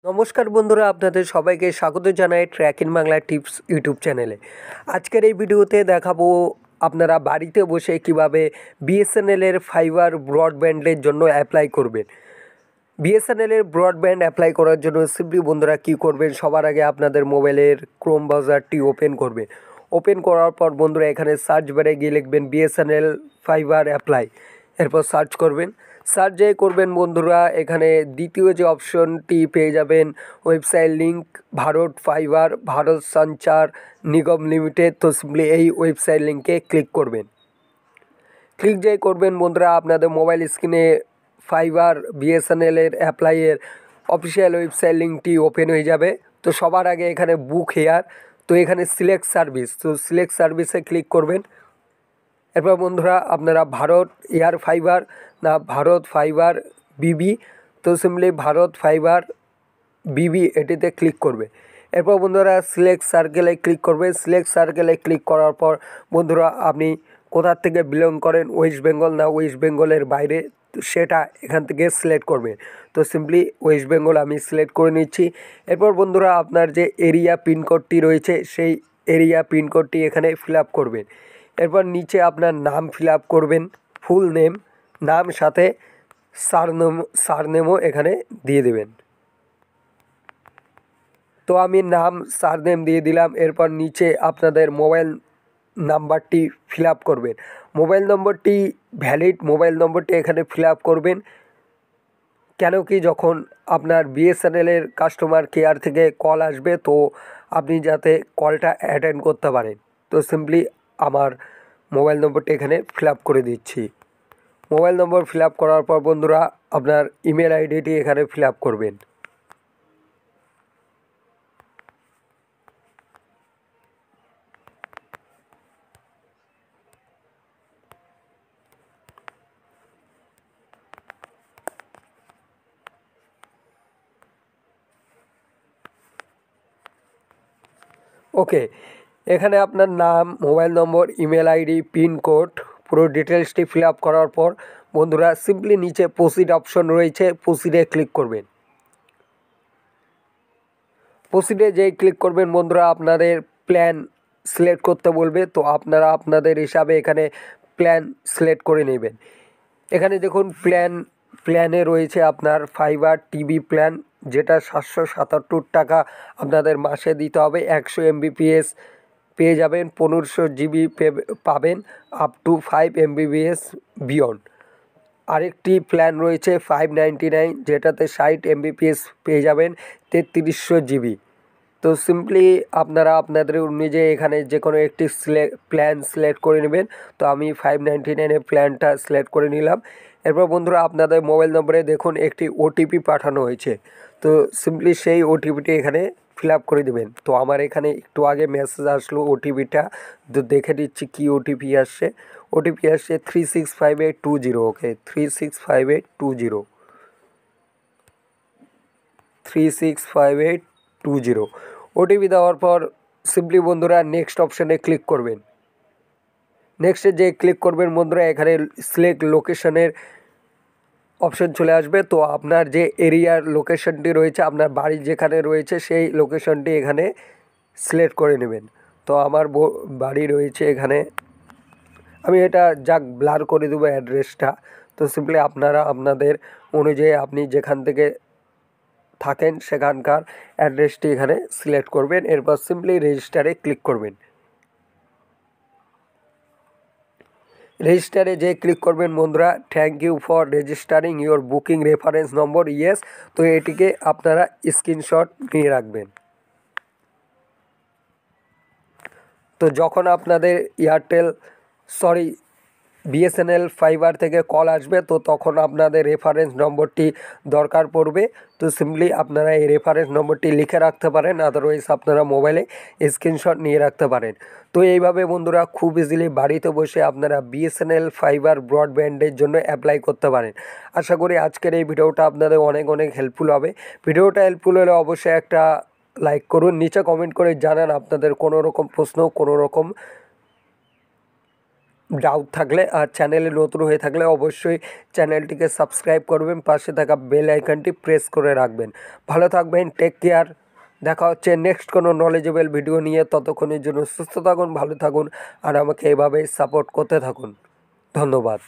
নমস্কার বন্ধুরা, আপনাদের সবাইকে স্বাগত জানাই track in Bangla tips YouTube চ্যানেলে। আজকের এই ভিডিওতে দেখাবো আপনারা বাড়িতে বসে কিভাবে বিএসএনএলের ফাইবার ব্রডব্যান্ডের জন্য অ্যাপ্লাই করবেন। বিএসএনএলের ব্রডব্যান্ড অ্যাপ্লাই করার জন্য সিম্পলি বন্ধুরা কী করবেন, সবার আগে আপনাদের মোবাইলের ক্রোম ব্রাউজারটি ওপেন করবেন। ওপেন করার পর বন্ধুরা এখানে সার্চ বারে গিয়ে লিখবেন বিএসএনএল ফাইবার অ্যাপ্লাই, এরপর সার্চ করবেন। সার্চ যে করবেন বন্ধুরা এখানে দ্বিতীয় যে অপশনটি পেয়ে যাবেন website link Bharat fibre Bharat সঞ্চার নিগম লিমিটেড। তো সিম্পলি এই ওয়েবসাইট লিঙ্কে ক্লিক করবেন। ক্লিক যেই করবেন বন্ধুরা আপনাদের মোবাইল স্ক্রিনে ফাইবার বিএসএনএলের অ্যাপ্লাইয়ের অফিসিয়াল ওয়েবসাইট লিঙ্কটি ওপেন হয়ে যাবে। তো সবার আগে এখানে বুক হেয়ার, তো এখানে সিলেক্ট সার্ভিস, তো সিলেক্ট সার্ভিসে ক্লিক করবেন। এরপর বন্ধুরা আপনারা ভারত এয়ার ফাইবার না ভারত ফাইবার বিবি, তো সিম্পলি ভারত ফাইবার বিবি এটিতে ক্লিক করবে। এরপর বন্ধুরা সিলেক্ট সার্কেলে ক্লিক করবে। সিলেক্ট সার্কেলে ক্লিক করার পর বন্ধুরা আপনি কোথা থেকে বিলং করেন, ওয়েস্ট বেঙ্গল না ওয়েস্ট বেঙ্গলের বাইরে, সেটা এখান থেকে সিলেক্ট করবে। তো সিম্পলি ওয়েস্ট বেঙ্গল আমি সিলেক্ট করে নিচ্ছি। এরপর বন্ধুরা আপনার যে এরিয়া পিনকোডটি রয়েছে সেই এরিয়া পিনকোডটি এখানে ফিল আপ করবেন। এরপর নিচে আপনার নাম ফিল আপ করবেন, ফুল নেম, নাম সাথে সারনেমও এখানে দিয়ে দেবেন। তো আমি নাম সারনেম দিয়ে দিলাম। এরপর নিচে আপনাদের মোবাইল নাম্বারটি ফিল আপ করবেন। মোবাইল নম্বরটি ভ্যালিড মোবাইল নম্বরটি এখানে ফিল আপ করবেন, কেন কি যখন আপনার বিএসএনএলের কাস্টমার কেয়ার থেকে কল আসবে তো আপনি যাতে কলটা অ্যাটেন্ড করতে পারেন। তো সিম্পলি আমার মোবাইল নম্বরটি এখানে ফিল আপ করে দিচ্ছি। মোবাইল নম্বর ফিল আপ করার পর বন্ধুরা আপনার ইমেল আইডিটি এখানে ফিল আপ করবেন। ওকে, এখানে আপনার নাম, mobile number, email ID, pincode পুরো ডিটেলসটি ফিল আপ করার পর বন্ধুরা সিম্পলি নিচে প্রসিড অপশন রয়েছে, প্রসিডে ক্লিক করবেন। প্রসিডে যেই ক্লিক করবেন বন্ধুরা আপনাদের প্ল্যান সিলেক্ট করতে বলবে। তো আপনারা আপনাদের হিসাবে এখানে প্ল্যান সিলেক্ট করে নেবেন। এখানে দেখুন প্ল্যানে রয়েছে আপনার ফাইবার টিভি প্ল্যান, যেটা 777 টাকা আপনাদের মাসে দিতে হবে। 100 MBPS পেয়ে যাবেন, 1500 GB পাবেন, আপ টু 5 MBPS বিয়ন্ড। আরেকটি প্ল্যান রয়েছে 599, যেটাতে 60 MBPS পেয়ে যাবেন 3300 GB। তো সিম্পলি আপনারা আপনাদের অনুযায়ী এখানে যে কোনো একটি প্ল্যান সিলেক্ট করে নেবেন। তো আমি 599 প্ল্যানটা সিলেক্ট করে নিলাম। এরপর বন্ধুরা আপনাদের মোবাইল নম্বরে দেখুন একটি ওটিপি পাঠানো হয়েছে, তো সিম্পলি সেই ওটিপিটি এখানে ফিল আপ করে দেবেন। তো আমার এখানে একটু আগে মেসেজ আসলো ওটিপিটা, তো দেখে দিচ্ছি কী ওটিপি আসছে। ওটিপি আসছে 365820। ওকে, 365820, 365820। ওটিপি দেওয়ার পর সিম্পলি বন্ধুরা নেক্সট অপশানে ক্লিক করবেন। নেক্সটে যে ক্লিক করবেন বন্ধুরা এখানে সিলেক্ট লোকেশনের অপশন চলে আসবে। তো আপনার যে এরিয়ার লোকেশনটি রয়েছে, আপনার বাড়ি যেখানে রয়েছে সেই লোকেশনটি এখানে সিলেক্ট করে নেবেন। তো আমার বাড়ি রয়েছে এখানে, আমি এটা যাক ব্লার করে দেবো অ্যাড্রেসটা। তো সিম্পলি আপনারা আপনাদের অনুযায়ী আপনি যেখান থেকে থাকেন সেখানকার অ্যাড্রেসটি এখানে সিলেক্ট করবেন। এরপর সিম্পলি রেজিস্টারে ক্লিক করবেন। রেজিস্টারে যে ক্লিক করবেন বন্ধুরা thank you for registering your booking reference number yes, তো এটিকে আপনারা স্ক্রিনশট নিয়ে রাখবেন। তো যখন আপনাদের বিএসএনএল ফাইবার থেকে কল আসবে তো তখন আপনাদের রেফারেন্স নম্বরটি দরকার পড়বে। তো সিম্পলি আপনারা এই রেফারেন্স নম্বরটি লিখে রাখতে পারেন, আদারওয়াইজ আপনারা মোবাইলে স্ক্রিনশট নিয়ে রাখতে পারেন। তো এইভাবে বন্ধুরা খুব ইজিলি বাড়িতে বসে আপনারা বিএসএনএল ফাইবার ব্রডব্যান্ডের জন্য অ্যাপ্লাই করতে পারেন। আশা করি আজকের এই ভিডিওটা আপনাদের অনেক অনেক হেল্পফুল হবে। ভিডিওটা হেল্পফুল হলে অবশ্যই একটা লাইক করুন, নিচে কমেন্ট করে জানান আপনাদের কোনো রকম প্রশ্ন, কোনো রকম ডাউট থাকলে আর চ্যানেলে নতুন হয়ে থাকলে অবশ্যই চ্যানেলটিকে সাবস্ক্রাইব করবেন, পাশে থাকা বেল আইকনটি প্রেস করে রাখবেন। ভালো থাকবেন, টেক কেয়ার। দেখা হচ্ছে নেক্সট কোনো নলেজেবল ভিডিও নিয়ে। ততক্ষণের জন্য সুস্থ থাকুন, ভালো থাকুন আর আমাকে এভাবেই সাপোর্ট করতে থাকুন। ধন্যবাদ।